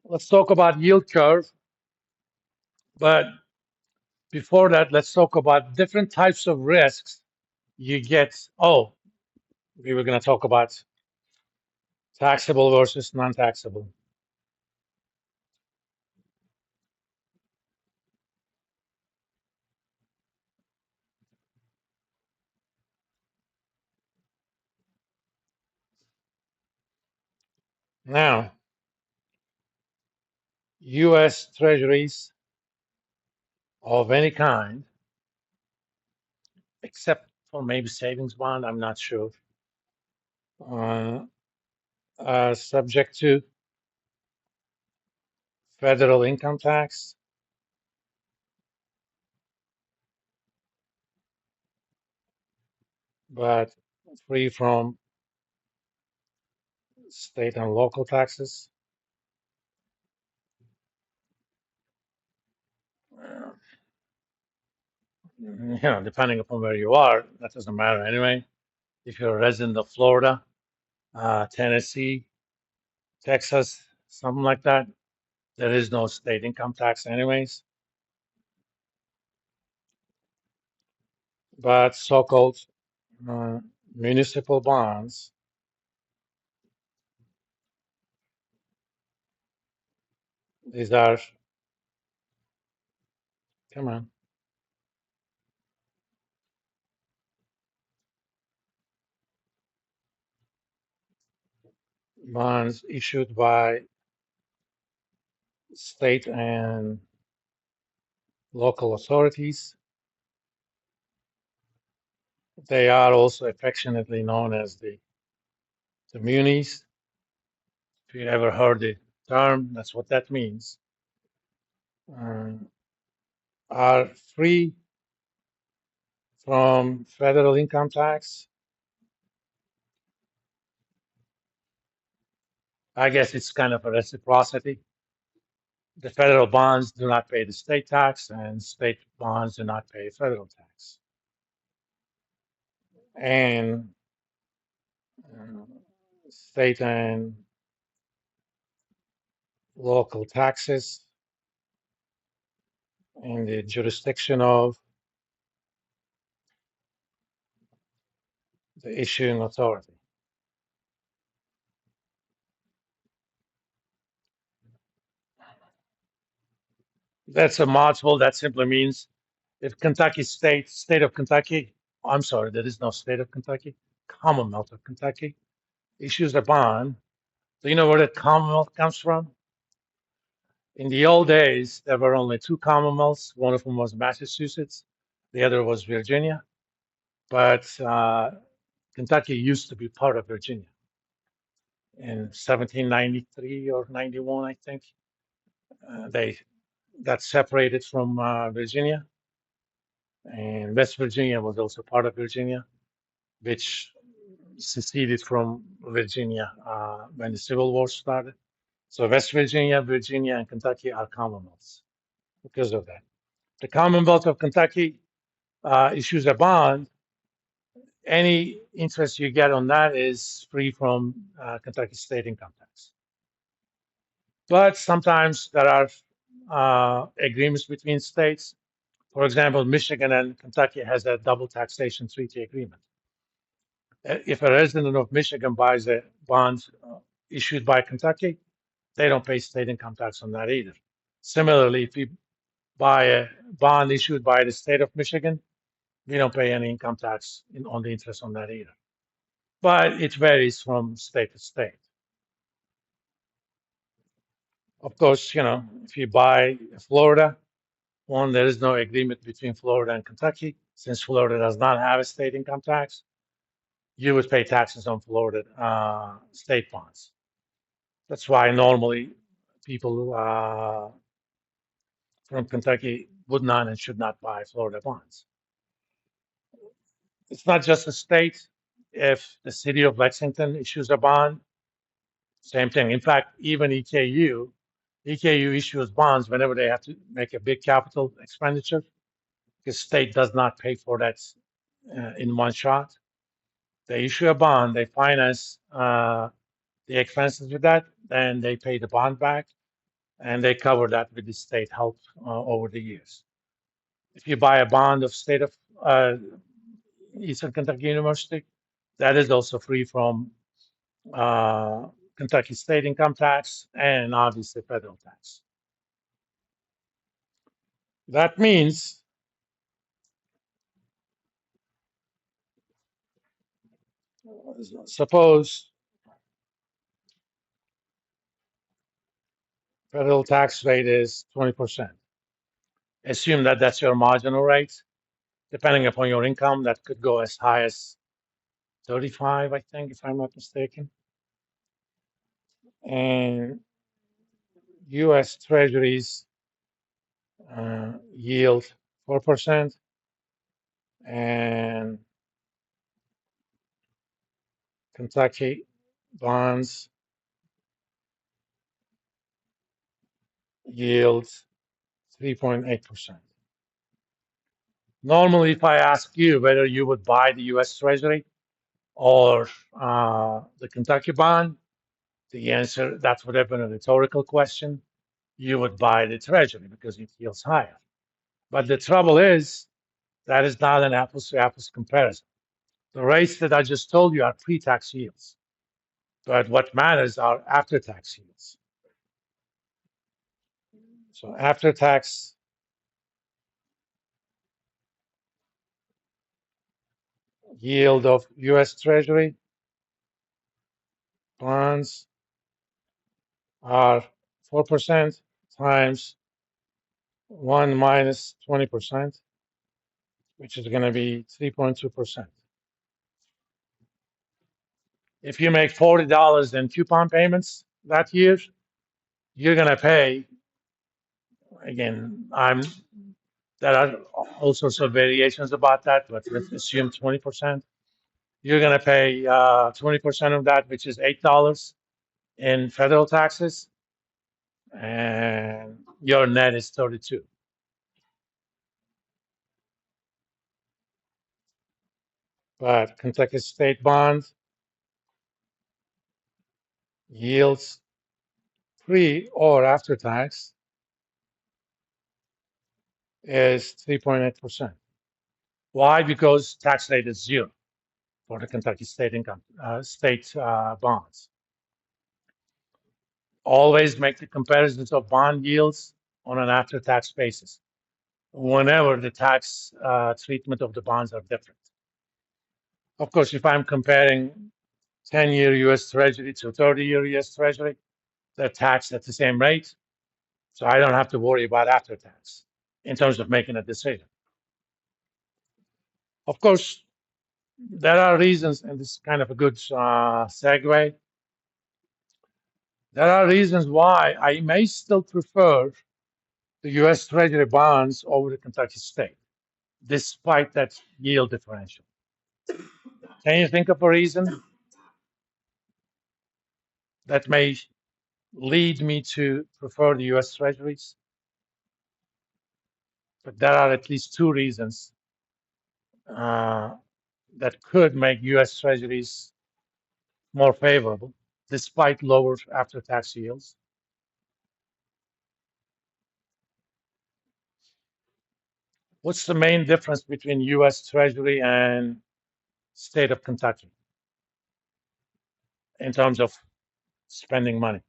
Let's talk about yield curve, but before that, let's talk about different types of risks you get. Oh, we were going to talk about taxable versus non-taxable. Now, U.S. Treasuries of any kind, except for maybe savings bond, I'm not sure, uh, are subject to federal income tax, but free from state and local taxes. Depending upon where you are, that doesn't matter anyway. If you're a resident of Florida, Tennessee, Texas, something like that, there is no state income tax anyways. But so-called uh, municipal bonds, these are, come on, bonds issued by state and local authorities. They are also affectionately known as the munis. If you ever heard the term, that's what that means. Uh, are free from federal income tax. I guess it's kind of a reciprocity. The federal bonds do not pay the state tax, and state bonds do not pay federal tax. And uh, state and local taxes in the jurisdiction of the issuing authority. That's a mouthful. That simply means if Kentucky state of Kentucky, I'm sorry, there is no state of Kentucky, Commonwealth of Kentucky issues a bond. Do you know where the Commonwealth comes from? In the old days, there were only two Commonwealths. One of them was Massachusetts, the other was Virginia. But Kentucky used to be part of Virginia in 1793 or 91, I think. They got separated from Virginia, and West Virginia was also part of Virginia, which seceded from Virginia when the Civil War started. So West Virginia, Virginia, and Kentucky are Commonwealths because of that. The Commonwealth of Kentucky issues a bond. Any interest you get on that is free from Kentucky state income tax. But sometimes there are agreements between states. For example, Michigan and Kentucky has a double taxation treaty agreement. If a resident of Michigan buys a bond issued by Kentucky, they don't pay state income tax on that either. Similarly, if you buy a bond issued by the state of Michigan, we don't pay any income tax on the interest on that either. But it varies from state to state. Of course, if you buy Florida, one, there is no agreement between Florida and Kentucky. Since Florida does not have a state income tax, you would pay taxes on Florida state bonds. That's why normally people from Kentucky would not and should not buy Florida bonds. It's not just the state. If the city of Lexington issues a bond, same thing. In fact, even EKU issues bonds whenever they have to make a big capital expenditure, because state does not pay for that in one shot. They issue a bond, they finance the expenses with that, then they pay the bond back. and they cover that with the state help over the years. If you buy a bond of state of Eastern Kentucky University, that is also free from Kentucky state income tax and obviously federal tax. That means, suppose federal tax rate is 20%. Assume that that's your marginal rate. Depending upon your income, that could go as high as 35, I think, if I'm not mistaken. And U.S. Treasuries yield 4%, and Kentucky bonds yield 3.8%. Normally, if I ask you whether you would buy the U.S. Treasury or the Kentucky bond, the answer, that would have been a rhetorical question. You would buy the Treasury because it yields higher. But the trouble is, that is not an apples to apples comparison. The rates that I just told you are pre-tax yields, but what matters are after-tax yields. So after-tax yield of U.S. Treasury bonds are 4% times 1 minus 20%, which is going to be 3.2%. If you make $40 in coupon payments that year, you're going to pay, again, there are all sorts of variations about that, but let's assume 20%. You're going to pay 20% of that, which is $8 in federal taxes, and your net is 32. But Kentucky state bond yields pre or after tax is 3.8%. Why? Because tax rate is zero for the Kentucky state income state bonds. Always make the comparisons of bond yields on an after-tax basis whenever the tax treatment of the bonds are different. Of course, if I'm comparing 10-year U.S. Treasury to 30-year U.S. Treasury, they're taxed at the same rate, so I don't have to worry about after-tax in terms of making a decision. Of course, there are reasons, and this is kind of a good segue. There are reasons why I may still prefer the U.S. Treasury bonds over the Kentucky state, despite that yield differential. Can you think of a reason that may lead me to prefer the U.S. Treasuries? But there are at least two reasons that could make U.S. Treasuries more favorable, despite lower after-tax yields. What's the main difference between U.S. Treasury and state of Kentucky in terms of spending money?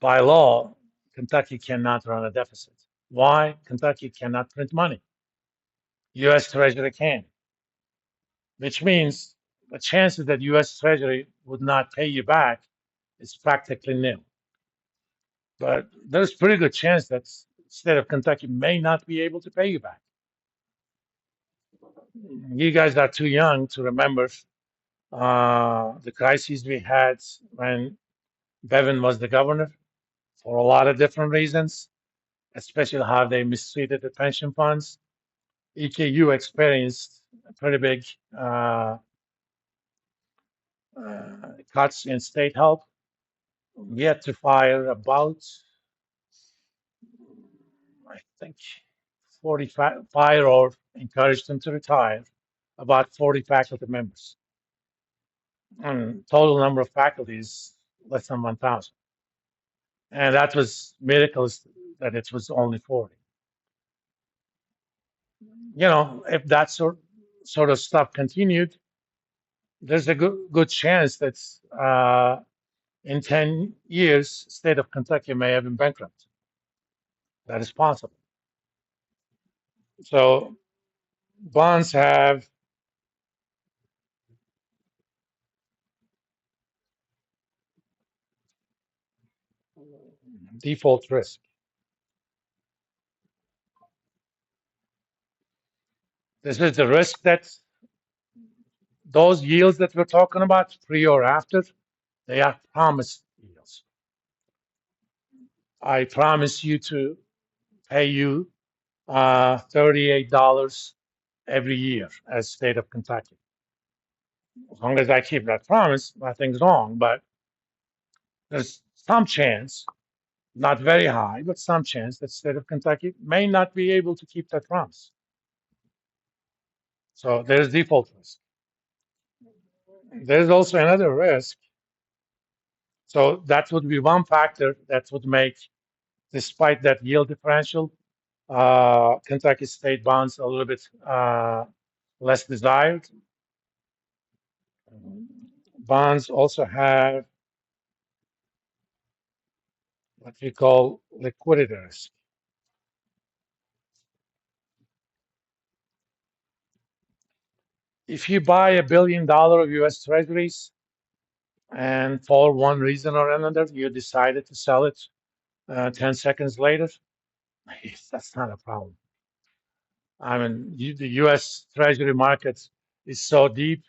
By law, Kentucky cannot run a deficit. Why? Kentucky cannot print money. U.S. Treasury can, which means the chances that U.S. Treasury would not pay you back is practically nil. But there's a pretty good chance that state of Kentucky may not be able to pay you back. You guys are too young to remember the crises we had when Bevin was the governor for a lot of different reasons, especially how they mistreated the pension funds. EKU experienced pretty big cuts in state help. We had to fire about, I think, 45, fire or encourage them to retire about 40 faculty members. and total number of faculties less than 1,000. And that was miracles that it was only 40. If that sort of stuff continued, there's a good chance that in 10 years, state of Kentucky may have been bankrupt. That is possible. So bonds have default risk. This is the risk that those yields that we're talking about, pre or after, they are promised yields. I promise you to pay you $38 every year as state of Kentucky. As long as I keep that promise, nothing's wrong. But there's some chance, not very high, but some chance that state of Kentucky may not be able to keep that promise. So there's default risk. There's also another risk. So that would be one factor that would make, despite that yield differential, Kentucky state bonds a little bit less desired. Bonds also have what we call liquidity risk. If you buy $1 billion of US Treasuries and for one reason or another you decided to sell it 10 seconds later, that's not a problem. I mean, the US Treasury market is so deep,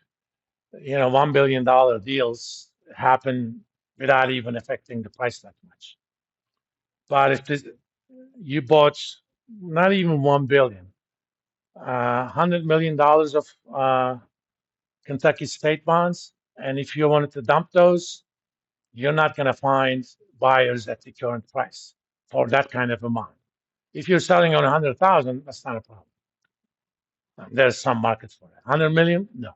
$1 billion deals happen without even affecting the price that much. But if you bought not even 1 billion, $100 million of Kentucky state bonds, and if you wanted to dump those, you're not going to find buyers at the current price for that kind of amount. If you're selling on 100,000, that's not a problem. There's some markets for that. 100 million, no.